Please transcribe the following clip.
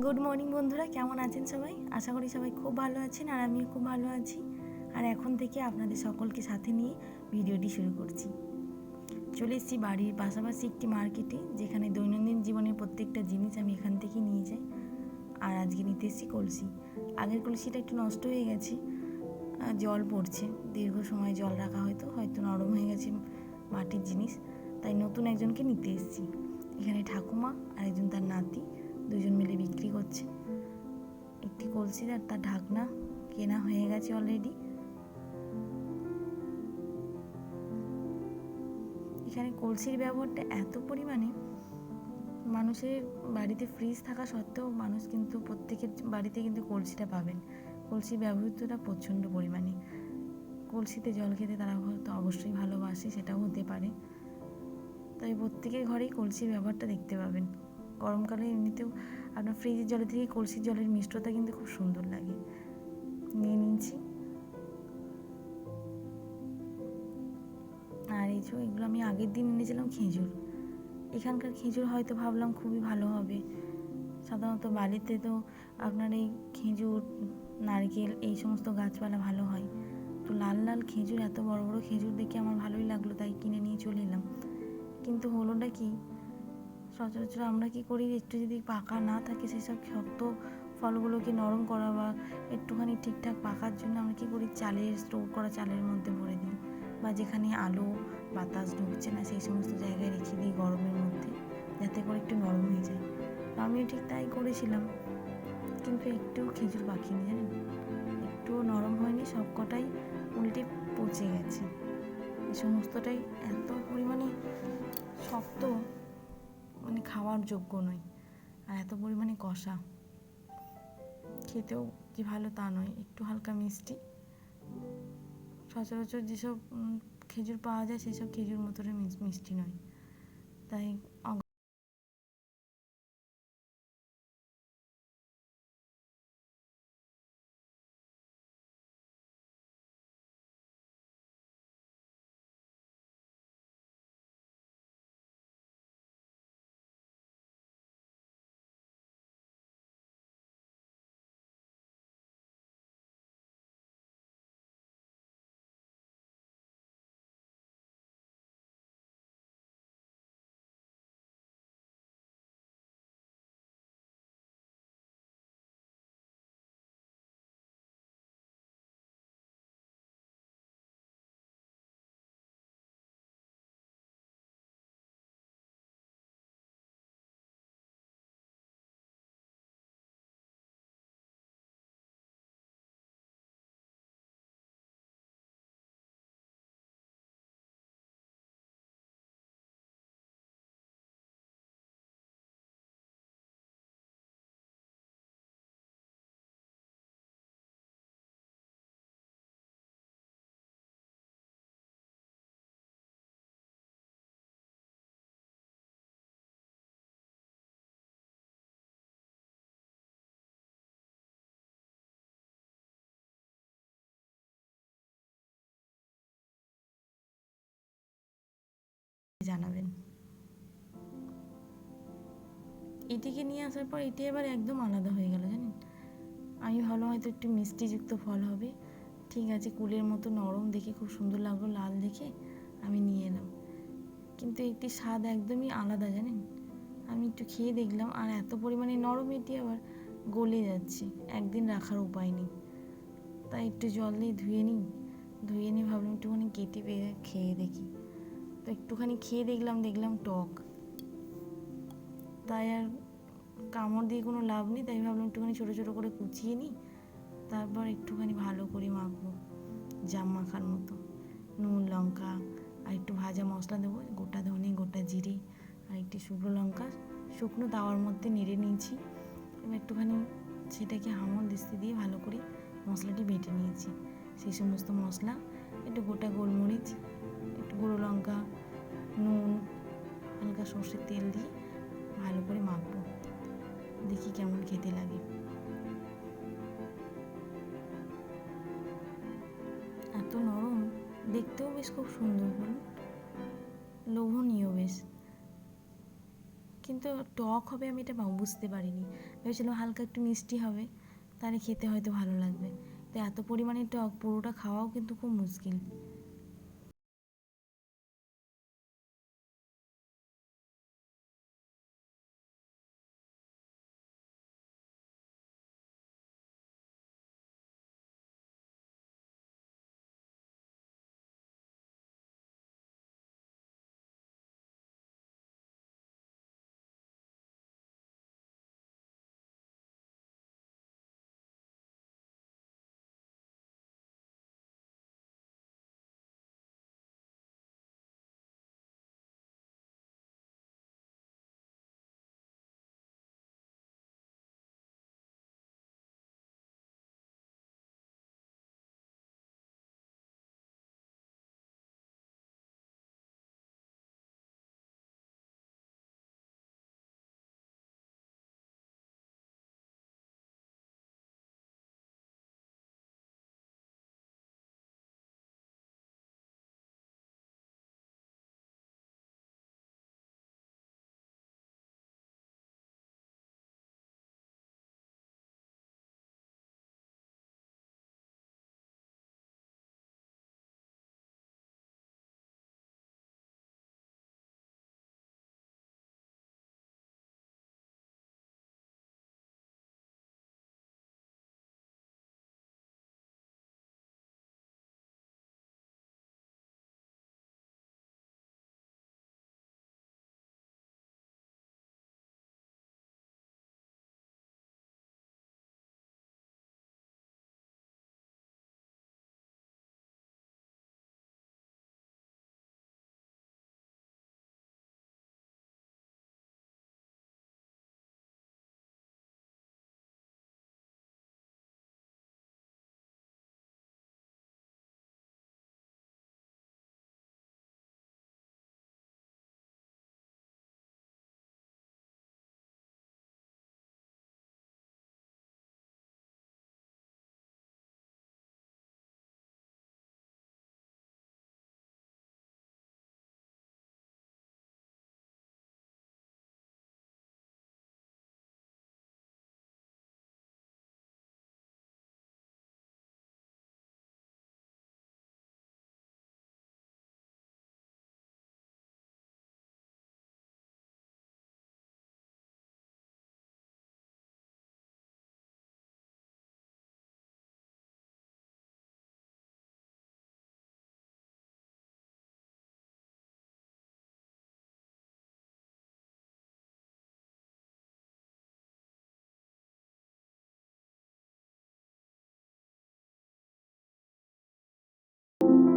Good morning বন্ধুরা, কেমন আছেন সবাই? আশা করি সবাই খুব ভালো আছেন আর আমিও খুব ভালো আছি। আর এখন থেকে আপনাদের সকলকে সাথে নিয়ে ভিডিওটি শুরু করছি। চলে এসেছি বাড়ির পাশাপাশি একটি মার্কেটে, যেখানে দৈনন্দিন জীবনের প্রত্যেকটা জিনিস আমি এখান থেকে নিয়ে যাই। আর আজকে নিতে এসেছি কলসি। আগের কলসিটা একটু নষ্ট হয়ে গেছে, জল পড়ছে, দীর্ঘ সময় জল রাখা হয়তো নরম হয়ে গেছে মাটির জিনিস, তাই নতুন একজনকে নিতে এসেছি। এখানে ঠাকুমা আর একজন তার নাতি, দুজন মিলে বিক্রি করছে। একটি কলসি আর তার ঢাকনা কেনা হয়ে গেছে অলরেডি। এখানে কলসির ব্যবহারটা এত পরিমাণে, মানুষের বাড়িতে ফ্রিজ থাকা সত্ত্বেও মানুষ কিন্তু প্রত্যেকের বাড়িতে কিন্তু কলসিটা পাবেন। কলসি ব্যবহৃতটা প্রচণ্ড পরিমাণে। কলসিতে জল খেতে তারা হয়তো অবশ্যই ভালোবাসে, সেটাও হতে পারে। তাই প্রত্যেকের ঘরেই কলসির ব্যবহারটা দেখতে পাবেন। গরমকালে এমনিতেও আপনার ফ্রিজের জলের থেকে কলসির জলের মিষ্টতা কিন্তু খুব সুন্দর লাগে। নিয়ে নিচ্ছি। আর এগুলো আমি আগের দিন এনেছিলাম খেজুর। এখানকার খেজুর হয়তো ভাবলাম খুবই ভালো হবে। সাধারণত বালিতে তো আপনার এই খেজুর, নারকেল এই সমস্ত গাছপালা ভালো হয়। তো লাল লাল খেজুর, এত বড় বড় খেজুর দেখে আমার ভালোই লাগলো, তাই কিনে নিয়ে চলে এলাম। কিন্তু হলোটা কি, সচরাচর আমরা কি করি, একটু যদি পাকা না থাকে সেসব শক্ত ফলগুলোকে নরম করা বা একটুখানি ঠিকঠাক পাকার জন্য আমরা কী করি, স্টোর করা চালের মধ্যে ভরে দিই, বা যেখানে আলো বাতাস ঢুকছে না সেই সমস্ত জায়গায় রেখে দিই গরমের মধ্যে, যাতে করে একটু নরম হয়ে যায়। তো আমিও ঠিক তাই করেছিলাম, কিন্তু একটু খেজুর পাকিনি, জানেন, একটুও নরম হয়নি, সব কটাই উল্টে পচে গেছে। এই সমস্তটাই এত পরিমাণে শক্ত, মানে খাওয়ার যোগ্য নয়, আর এত পরিমাণে কষা, খেতেও যে ভালো তা নয়, একটু হালকা মিষ্টি। সচরাচর যেসব খেজুর পাওয়া যায় সেসব খেজুর মতোটা মিষ্টি নয়, তাই জানাবেন। এটিকে নিয়ে আসার পর এটি এবার একদম আলাদা হয়ে গেল, জানেন। আমি ভাবলাম হয়তো একটু মিষ্টিযুক্ত ফল হবে, ঠিক আছে, কুলের মতো নরম দেখে খুব সুন্দর লাগলো, লাল দেখে আমি নিয়ে এলাম। কিন্তু এটি স্বাদ একদমই আলাদা, জানেন। আমি একটু খেয়ে দেখলাম, আর এত পরিমাণে নরম, এটি আবার গলে যাচ্ছে, একদিন রাখার উপায় নেই। তাই একটু জল দিয়ে ধুয়ে নিই ভাবলাম একটুখানি কেটে খেয়ে দেখি। তো একটুখানি খেয়ে দেখলাম টক, তাই আর কামড় দিয়ে কোনো লাভ নেই, তাই ভাবলাম একটুখানি ছোটো ছোটো করে কুচিয়ে নিই, তারপর একটুখানি ভালো করে মাখবো, জাম মাখার মতো। নুন, লঙ্কা আর একটু ভাজা মশলা দেবো, গোটা ধনে, গোটা জিরে আর একটু শুকনো লঙ্কা শুকনো তাওয়ার মধ্যে নেড়ে নিয়েছি। এবার একটুখানি সেটাকে হামল দিস্তি দিয়ে ভালো করে মশলাটি বেটে নিয়েছি। সেই সমস্ত মশলা, একটু গোটা গোলমরিচ, একটু গুঁড়ো লঙ্কা, নুন, হালকা সর্ষের তেল দিয়ে ভালো করে মাখবো, দেখি কেমন খেতে লাগে। এত নরম, দেখতেও বেশ খুব সুন্দর, বলুন, লোভনীয় বেশ। কিন্তু টক হবে আমি এটা বুঝতে পারিনি, ভেবেছিলাম হালকা একটু মিষ্টি হবে, তাহলে খেতে হয়তো ভালো লাগবে। তো এত পরিমাণে টক পুরোটা খাওয়াও কিন্তু খুব মুশকিল।